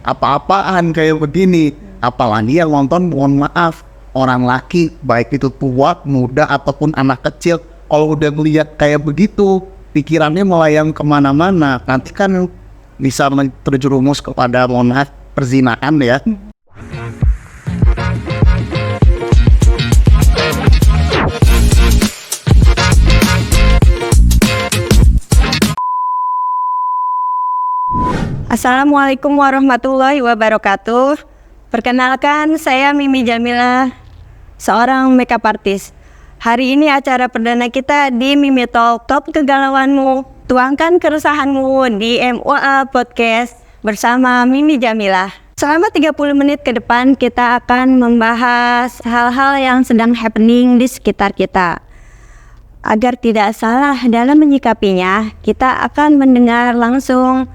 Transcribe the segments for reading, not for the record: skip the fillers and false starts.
apa-apaan kayak begini. Apalagi yang nonton, mohon maaf, orang laki, baik itu tua, muda, ataupun anak kecil, kalau udah melihat kayak begitu, pikirannya melayang kemana-mana. Nanti kan bisa terjerumus kepada, mohon maaf, perzinahan ya. Assalamualaikum warahmatullahi wabarakatuh. Perkenalkan, saya Mimi Jamilah, seorang makeup artist. Hari ini acara perdana kita di Mimi Talk. Top kegalauanmu, tuangkan keresahanmu di MOA Podcast bersama Mimi Jamilah. Selama 30 menit ke depan kita akan membahas hal-hal yang sedang happening di sekitar kita. Agar tidak salah dalam menyikapinya, kita akan mendengar langsung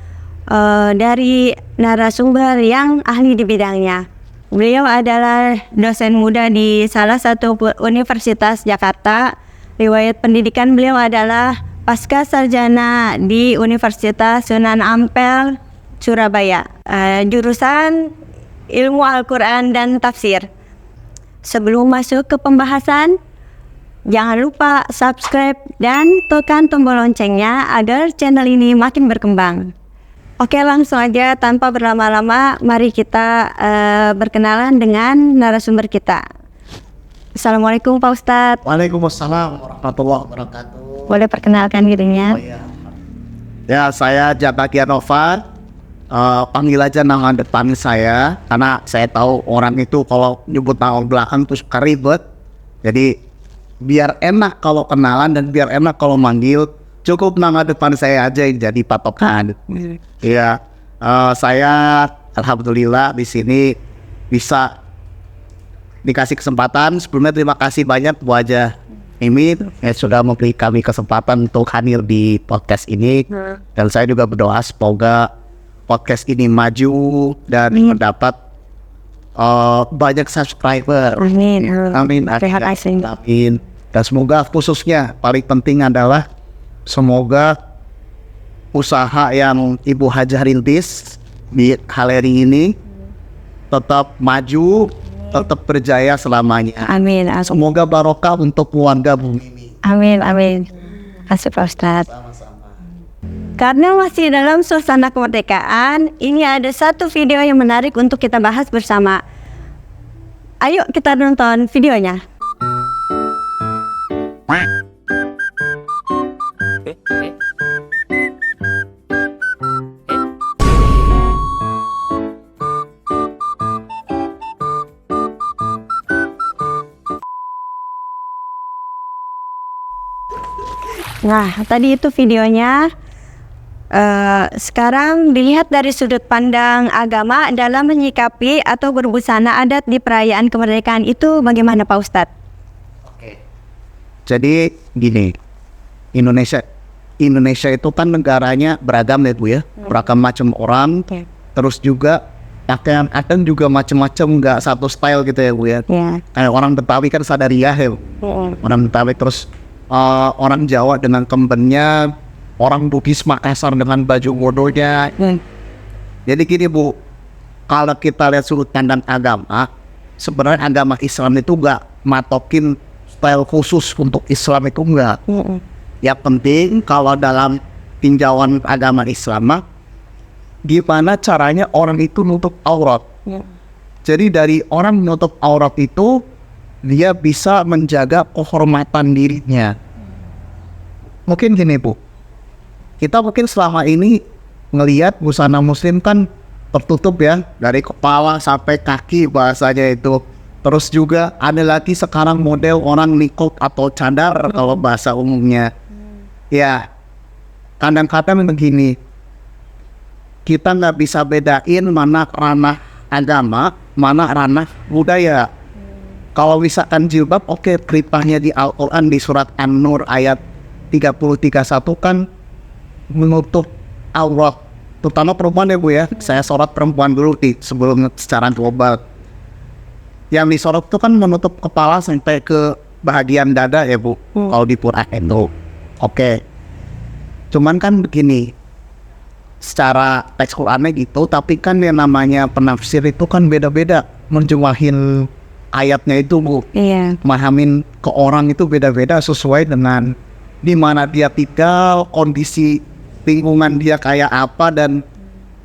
dari narasumber yang ahli di bidangnya. Beliau adalah dosen muda di salah satu universitas Jakarta. Riwayat pendidikan beliau adalah pasca sarjana di Universitas Sunan Ampel, Surabaya. Jurusan Ilmu Al-Quran dan Tafsir. Sebelum masuk ke pembahasan, jangan lupa subscribe dan tekan tombol loncengnya agar channel ini makin berkembang. Oke, langsung aja tanpa berlama-lama, mari kita berkenalan dengan narasumber kita. Assalamualaikum Pak Ustadz. Waalaikumsalam warahmatullahi wabarakatuh. Boleh perkenalkan dirinya? Oh, ya, saya Jabaki Nova. Panggil aja nama depan saya, karena saya tahu orang itu kalau nyebut nama belakang tuh suka ribet. Jadi biar enak kalau kenalan dan biar enak kalau manggil, cukup nama depan saya aja yang jadi patokan. Iya, saya alhamdulillah di sini bisa dikasih kesempatan. Sebelumnya terima kasih banyak wajah Mimi yang sudah memberi kami kesempatan untuk hadir di podcast ini. Dan saya juga berdoa semoga podcast ini maju dan mendapat banyak subscriber. Amin. Amin. Terima kasih. Amin. Dan semoga khususnya paling penting adalah semoga usaha yang Ibu Hajah rintis di galeri ini tetap maju, tetap berjaya selamanya. Amin. Semoga barokah untuk keluarga Bu Mimi. Amin. Kasih Pak Ustadz. Sama-sama. Karena masih dalam suasana kemerdekaan, ini ada satu video yang menarik untuk kita bahas bersama. Ayo kita nonton videonya. Nah, tadi itu videonya. Sekarang dilihat dari sudut pandang agama dalam menyikapi atau berbusana adat di perayaan kemerdekaan itu bagaimana Pak Ustadz? Oke. Jadi gini, Indonesia itu kan negaranya beragam ya Bu ya, beragam macam orang. Okay. Terus juga pakaian adat juga macam-macam, nggak satu style gitu ya Bu ya. Yeah. Kayak orang Betawi kan sadariah ya, orang Betawi, terus orang Jawa dengan kembennya, orang Bugis Makassar dengan baju bodohnya. Jadi gini Bu, kalau kita lihat sudut pandang agama, sebenarnya agama Islam itu nggak matokin style khusus untuk Islam, itu enggak. Yang penting kalau dalam tinjauan agama Islam, gimana caranya orang itu nutup aurat. Jadi dari orang menutup aurat itu, dia bisa menjaga kehormatan dirinya. Mungkin gini Bu, kita mungkin selama ini ngelihat busana muslim kan tertutup ya, dari kepala sampai kaki bahasanya itu. Terus juga ada lagi sekarang model orang niqab atau cadar kalau bahasa umumnya. Ya, kadang-kadang begini, kita nggak bisa bedain mana ranah agama, mana ranah budaya. Kalau misalkan jilbab, oke, perintahnya di Al-Quran di surat An-Nur ayat 30-31 kan menutup aurat, terutama perempuan ya Bu ya. Saya sorot perempuan dulu sebelum secara global. Yang disorot itu kan menutup kepala sampai ke bagian dada ya Bu, kalau di Quran itu. Oke. Cuman kan begini, secara teks Qurannya gitu, tapi kan yang namanya penafsir itu kan beda-beda menjemahin ayatnya itu Bu. Iya. Memahamin ke orang itu beda-beda sesuai dengan di mana dia tinggal, kondisi lingkungan dia kayak apa, dan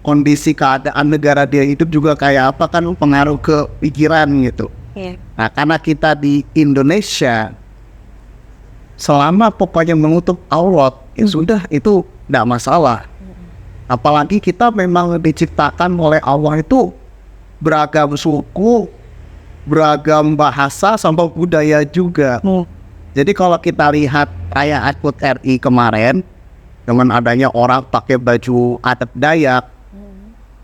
kondisi keadaan negara dia hidup juga kayak apa, kan pengaruh ke pikiran gitu. Iya. Nah, karena kita di Indonesia, selama pokoknya menutup aurat, ya sudah, itu tidak masalah. Apalagi kita memang diciptakan oleh Allah itu beragam suku, beragam bahasa, sampai budaya juga. Jadi kalau kita lihat perayaan HUT RI kemarin, dengan adanya orang pakai baju adat Dayak,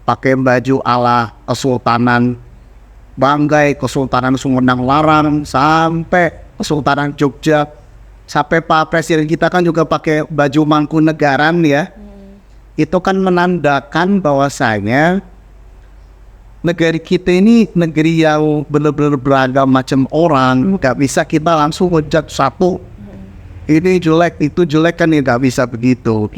pakai baju ala Kesultanan Banggai, Kesultanan Sumedang Larang, sampai Kesultanan Jogja, sampai Pak Presiden kita kan juga pakai baju Mangkunegaran ya. Itu kan menandakan bahwasanya negeri kita ini negeri yang benar-benar beragam macam orang. Gak bisa kita langsung ngejat satu, ini jelek, itu jelek, kan ya gak bisa begitu.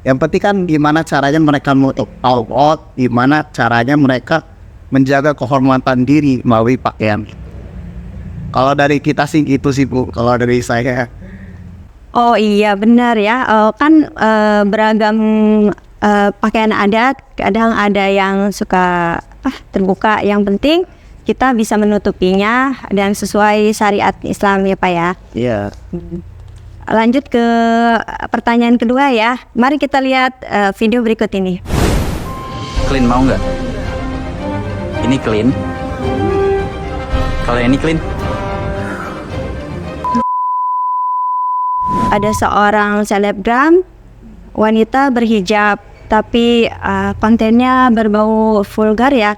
Yang penting kan gimana caranya mereka menutup aurat, gimana caranya mereka menjaga kehormatan diri melalui pakaian. Kalau dari kita sih gitu sih Bu, kalau dari saya. Oh iya benar ya, kan beragam pakaian adat, kadang ada yang suka terbuka, yang penting kita bisa menutupinya dan sesuai syariat Islam ya Pak ya. Iya. Lanjut ke pertanyaan kedua ya, mari kita lihat video berikut ini. Clean mau nggak? Ini clean. Kalau ini clean. Ada seorang selebgram wanita berhijab, tapi kontennya berbau vulgar ya.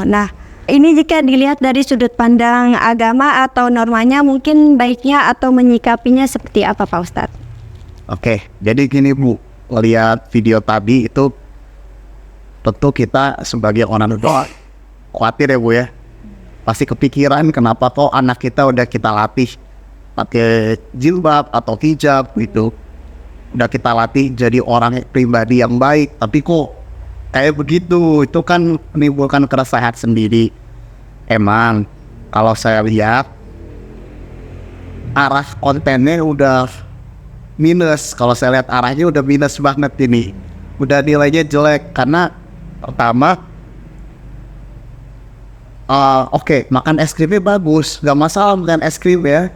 Nah, ini jika dilihat dari sudut pandang agama atau normanya, mungkin baiknya atau menyikapinya seperti apa Pak Ustadz? Oke, jadi gini Bu, lihat video tadi itu tentu kita sebagai orang tua khawatir ya Bu ya. Pasti kepikiran kenapa kok anak kita udah kita latih pakai jilbab atau hijab gitu, udah kita latih jadi orang pribadi yang baik, tapi kok kayak begitu. Itu kan menimbulkan keresahan sendiri. Emang kalau saya lihat arah kontennya udah minus. Kalau saya lihat arahnya udah minus banget ini, udah nilainya jelek. Karena pertama oke, makan es krimnya bagus, gak masalah makan es krim ya.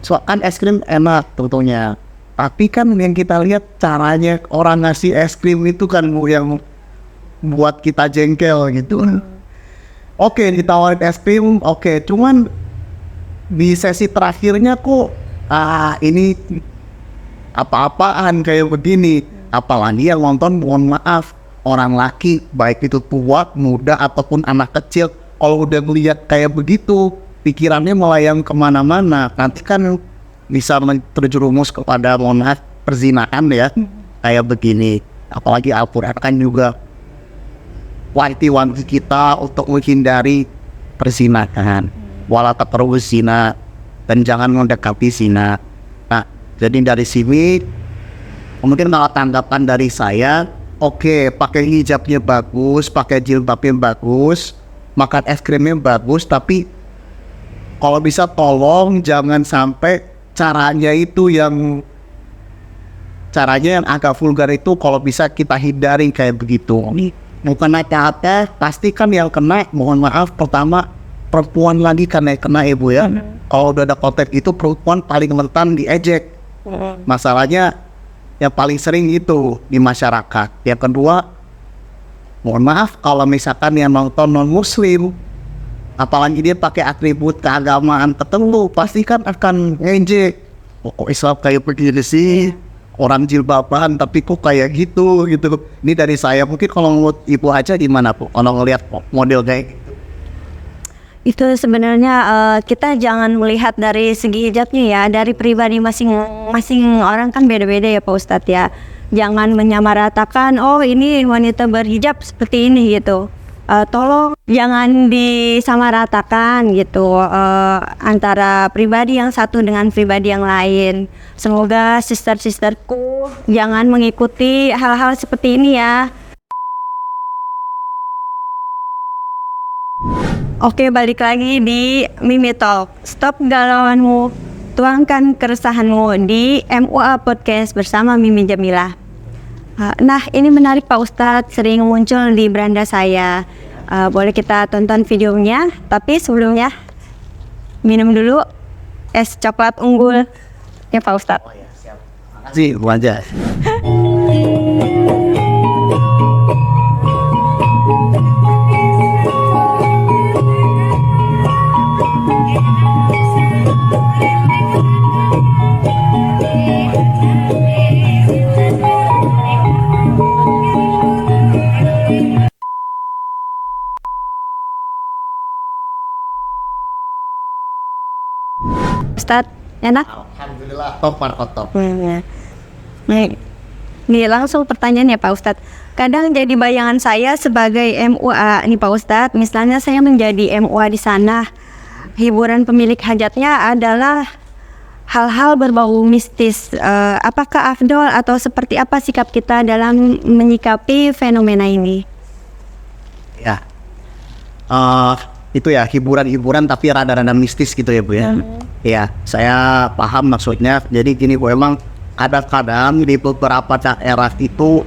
So, kan es krim enak tentunya, tapi kan yang kita lihat caranya orang ngasih es krim itu kan Bu, yang buat kita jengkel gitu. Oke, ditawarin es krim, oke, cuman di sesi terakhirnya kok ini apa-apaan kayak begini. Apalagi yang nonton, mohon maaf, orang laki, baik itu tua, muda, ataupun anak kecil, kalau udah melihat kayak begitu, pikirannya melayang kemana-mana. Nanti kan bisa terjerumus kepada, mohon maaf, perzinahan ya, kayak begini. Apalagi Al-Quran kan juga wanti-wanti kita untuk menghindari perzinahan, wala taqrabu zina, dan jangan mendekati zina. Nah, jadi dari sini mungkin kalau tanggapan dari saya, oke, pakai hijabnya bagus, pakai jilbabnya bagus, makan es krimnya bagus, tapi kalau bisa tolong jangan sampai caranya yang agak vulgar itu, kalau bisa kita hindari kayak begitu. Bukan apa-apa, pasti kan yang kena, mohon maaf, pertama perempuan lagi kan yang kena Ibu ya. Kalau udah ada konten itu, perempuan paling rentan diejek. Masalahnya yang paling sering itu di masyarakat. Yang kedua, mohon maaf, kalau misalkan yang nonton non muslim, apalagi dia pakai atribut keagamaan tertentu, pasti kan akan ngejek. Kok Islam kayak begini sih, orang jilbaban tapi kok kayak gitu. Ini dari saya. Mungkin kalau menurut Ibu aja gimana Bu, kalau ngelihat model kayak gitu? Itu sebenarnya kita jangan melihat dari segi hijabnya ya, dari pribadi masing-masing orang kan beda-beda ya Pak Ustadz ya. Jangan menyamaratakan, oh ini wanita berhijab seperti ini gitu. tolong jangan disamaratakan gitu antara pribadi yang satu dengan pribadi yang lain. Semoga sister-sisterku jangan mengikuti hal-hal seperti ini ya. Oke, balik lagi di Mimi Talk. Stop galauanmu, tuangkan keresahanmu di MUA Podcast bersama Mimi Jamilah. Nah, ini menarik Pak Ustadz, sering muncul di beranda saya. Boleh kita tonton videonya, tapi sebelumnya minum dulu es coklat unggul ya Pak Ustadz. Terima kasih, Bu Anja. Ustadz, enak? Alhamdulillah, top Marco top. Nih langsung pertanyaan ya Pak Ustadz. Kadang jadi bayangan saya sebagai MUA nih Pak Ustadz. Misalnya saya menjadi MUA di sana, hiburan pemilik hajatnya adalah hal-hal berbau mistis. Apakah afdol atau seperti apa sikap kita dalam menyikapi fenomena ini? Ya, itu ya hiburan-hiburan tapi rada-rada mistis gitu ya Bu ya. Ya, saya paham maksudnya. Jadi gini Bu, emang kadang-kadang di beberapa daerah itu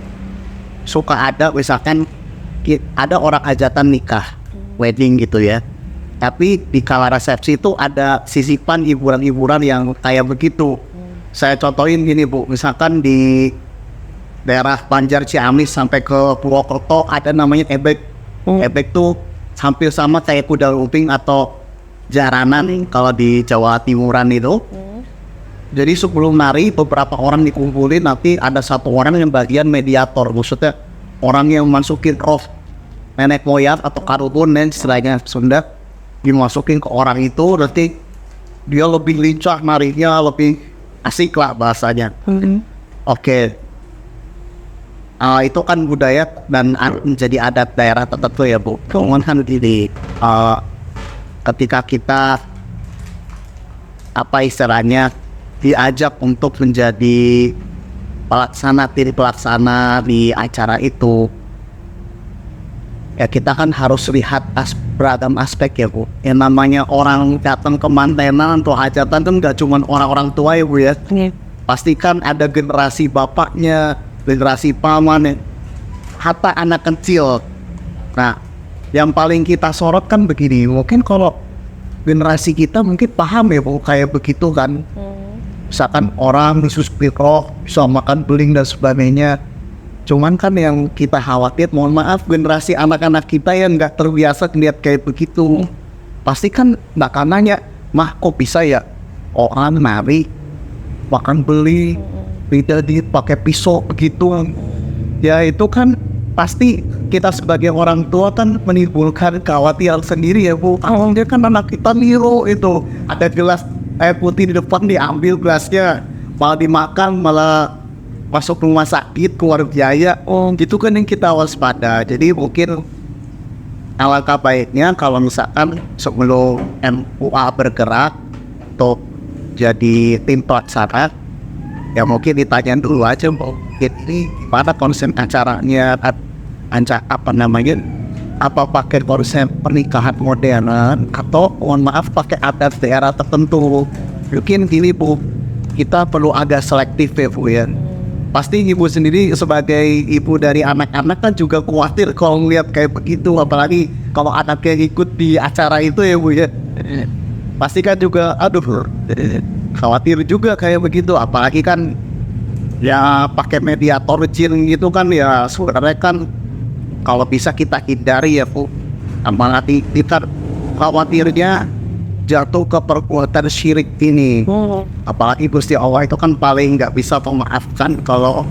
suka ada misalkan ada orang hajatan nikah, wedding gitu ya. Tapi di kala resepsi itu ada sisipan hiburan-hiburan yang kayak begitu. Saya contohin gini Bu, misalkan di daerah Banjar Ciamis sampai ke Purwokerto ada namanya ebek. Ebek tuh hampir sama kayak kuda lumping atau jaranan kalau di Jawa Timuran itu. Jadi sebelum nari beberapa orang dikumpulin, nanti ada satu orang yang bagian mediator, maksudnya orang yang masukin roh nenek moyang atau karubun dan istilahnya Sunda dimasukin ke orang itu, nanti dia lebih lincah narinya, lebih asik lah bahasanya. Oke. Itu kan budaya dan menjadi adat daerah tertentu ya Bu. Kemudian kan di ketika kita apa istilahnya diajak untuk menjadi pelaksana di acara itu, ya kita kan harus lihat beragam aspek ya Bu. Yang namanya orang datang ke mantenan atau hajatan kan nggak cuma orang-orang tua ya Bu ya. Pasti kan ada generasi bapaknya, generasi paman, hatta anak kecil. Nah, yang paling kita sorot kan begini, mungkin kalau generasi kita mungkin paham ya Bu, kayak begitu kan. Misalkan orang Yesus Piro bisa makan beling dan sebagainya. Cuman kan yang kita khawatir, mohon maaf, generasi anak-anak kita yang nggak terbiasa lihat kayak begitu. Pasti kan nggak akan nanya, mah kok bisa ya orang nari makan beling, tidak pakai pisau begitu. Ya itu kan pasti kita sebagai orang tua kan menimbulkan kekhawatiran sendiri ya Bu. Dia kan anak kita niru itu, ada gelas air putih di depan diambil gelasnya, malah dimakan, malah masuk rumah sakit, keluar biaya. Itu kan yang kita waspada. Jadi mungkin alangkah baiknya kalau misalkan sebelum MUA bergerak untuk jadi tim pelaksana, ya mungkin ditanya dulu aja mungkin ini gimana konsep acaranya, apa namanya, apa pakai konsep pernikahan modern atau mohon maaf pakai adat daerah tertentu. Mungkin gini Bu, kita perlu agak selektif ya Bu ya. Pasti ibu sendiri sebagai ibu dari anak-anak kan juga khawatir kalau ngeliat kayak begitu, apalagi kalau anaknya ikut di acara itu ya Bu ya. Pasti kan juga aduh khawatir juga kayak begitu, apalagi kan ya pakai mediator jin gitu kan, ya sebenarnya kan kalau bisa kita hindari ya Bu. Apalagi kita khawatirnya jatuh ke perbuatan syirik ini. Apalagi Gusti Allah itu kan paling nggak bisa memaafkan kalau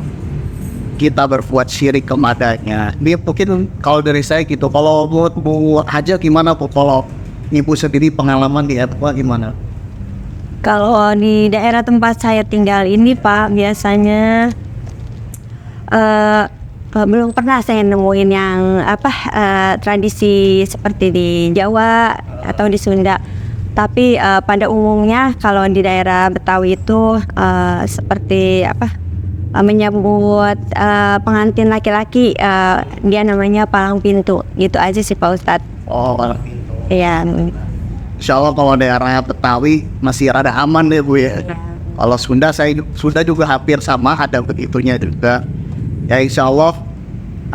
kita berbuat syirik kepadanya. Dia mungkin kalau dari saya gitu. Kalau buat Bu Haja gimana Bu? Kalau Ibu sendiri pengalaman di apa gimana? Kalau di daerah tempat saya tinggal ini Pak, biasanya Belum pernah saya nemuin yang tradisi seperti di Jawa atau di Sunda. Tapi pada umumnya kalau di daerah Betawi itu seperti menyambut pengantin laki-laki, dia namanya palang pintu. Gitu aja sih Pak Ustadz. Oh, palang pintu. Iya. Insya Allah kalau daerah Betawi masih rada aman deh Bu ya. Kalau Sunda Sunda juga hampir sama, ada begitunya juga. Ya insya Allah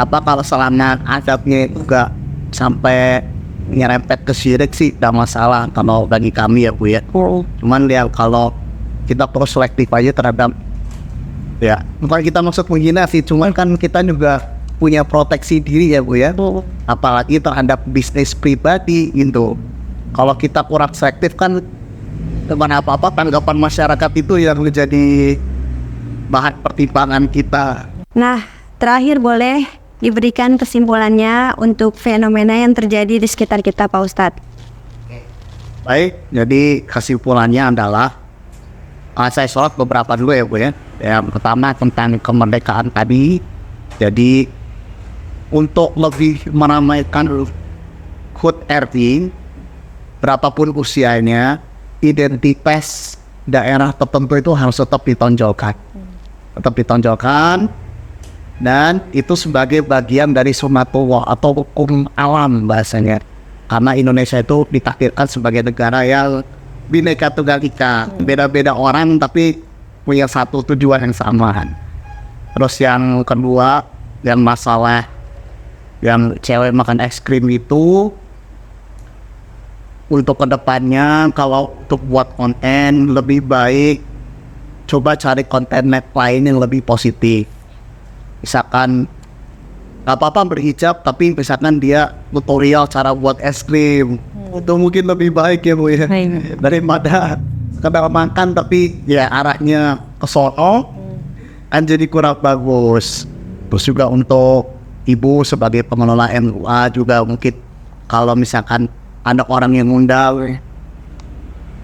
kalau selama adabnya juga sampai nyerempet ke syirik sih tidak masalah kalau bagi kami ya Bu ya. Cuman ya kalau kita perlu selektif aja terhadap, ya bukan kita maksud menghina sih, cuman kan kita juga punya proteksi diri ya Bu ya. Apalagi terhadap bisnis pribadi gitu. Kalau kita kurang selektif kan teman apa-apa tanggapan masyarakat itu yang menjadi bahan pertimbangan kita. Nah, terakhir boleh diberikan kesimpulannya untuk fenomena yang terjadi di sekitar kita Pak Ustadz. Baik, jadi kesimpulannya adalah saya sorot beberapa dulu ya Bu ya. Yang pertama tentang kemerdekaan tadi. Jadi untuk lebih meramaikan HUT RI, berapapun usianya, identitas daerah tertentu itu harus tetap ditonjolkan. Tetap ditonjolkan, dan itu sebagai bagian dari sunatullah atau hukum alam bahasanya. Karena Indonesia itu ditakdirkan sebagai negara yang Bhinneka Tunggal Ika, beda-beda orang tapi punya satu tujuan yang sama. Terus yang kedua, yang masalah yang cewek makan es krim itu, untuk kedepannya kalau untuk buat konten lebih baik coba cari konten lain yang lebih positif. Misalkan gak apa-apa berhijab, tapi misalkan dia tutorial cara buat es krim, itu mungkin lebih baik ya Bu ya, daripada sekedar makan tapi ya arahnya ke sono kan jadi kurang bagus. Terus juga untuk ibu sebagai pengelola MUA juga mungkin kalau misalkan ada orang yang ngundang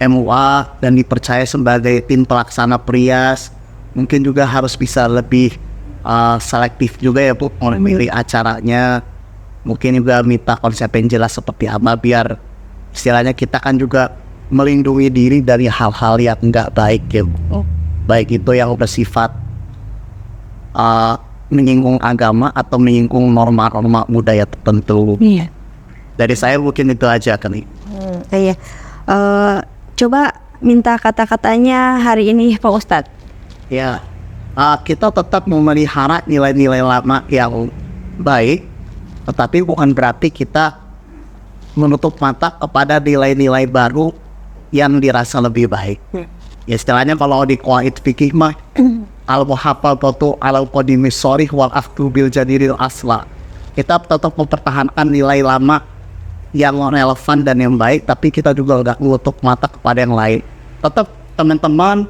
MUA dan dipercaya sebagai tim pelaksana Prias, mungkin juga harus bisa lebih selektif juga ya Bu, memilih acaranya. Mungkin juga minta konsep yang jelas seperti apa, biar istilahnya kita kan juga melindungi diri dari hal-hal yang enggak baik ya Bu. Baik itu yang bersifat menyinggung agama atau menyinggung norma-norma budaya tertentu. Iya. Dari saya mungkin itu aja kali. Iya. Coba minta kata-katanya hari ini Pak Ustadz. Ya, kita tetap memelihara nilai-nilai lama yang baik, tetapi bukan berarti kita menutup mata kepada nilai-nilai baru yang dirasa lebih baik. Ya istilahnya kalau di qawaid fikih mah al-muhafadzatu alal qadimi sharih wal akhdhu bil jadidil asla. Kita tetap mempertahankan nilai lama yang relevan dan yang baik, tapi kita juga nggak menutup mata kepada yang lain. Tetap teman-teman,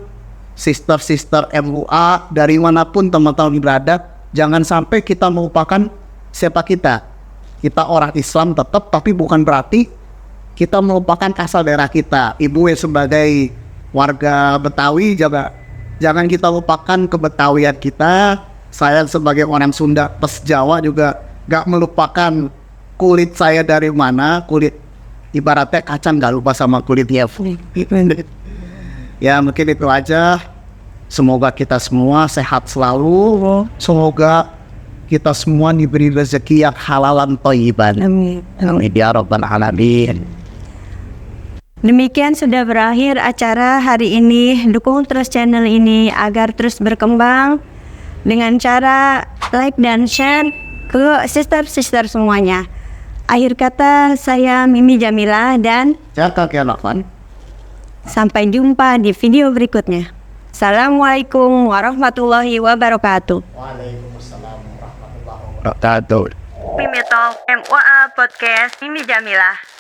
sister-sister MUA dari manapun teman-teman berada, jangan sampai kita melupakan siapa kita. Kita orang Islam tetap, tapi bukan berarti kita melupakan asal daerah kita. Ibu sebagai warga Betawi juga jangan kita lupakan kebetawian kita. Saya sebagai orang Sunda plus Jawa juga nggak melupakan kulit saya dari mana, kulit ibaratnya kacang gak lupa sama kulitnya. Ya mungkin itu aja. Semoga kita semua sehat selalu. Semoga kita semua diberi rezeki yang halalan thayyiban. Amin. Amin ya rabbal alamin. Demikian sudah berakhir acara hari ini. Dukung terus channel ini agar terus berkembang dengan cara like dan share ke sister-sister semuanya. Akhir kata, saya Mimi Jamila dan Jaka Kianafan. sampai jumpa di video berikutnya. Assalamualaikum warahmatullahi wabarakatuh. Waalaikumsalam warahmatullahi wabarakatuh. Mimi Talk MUA Podcast Mimi Jamila.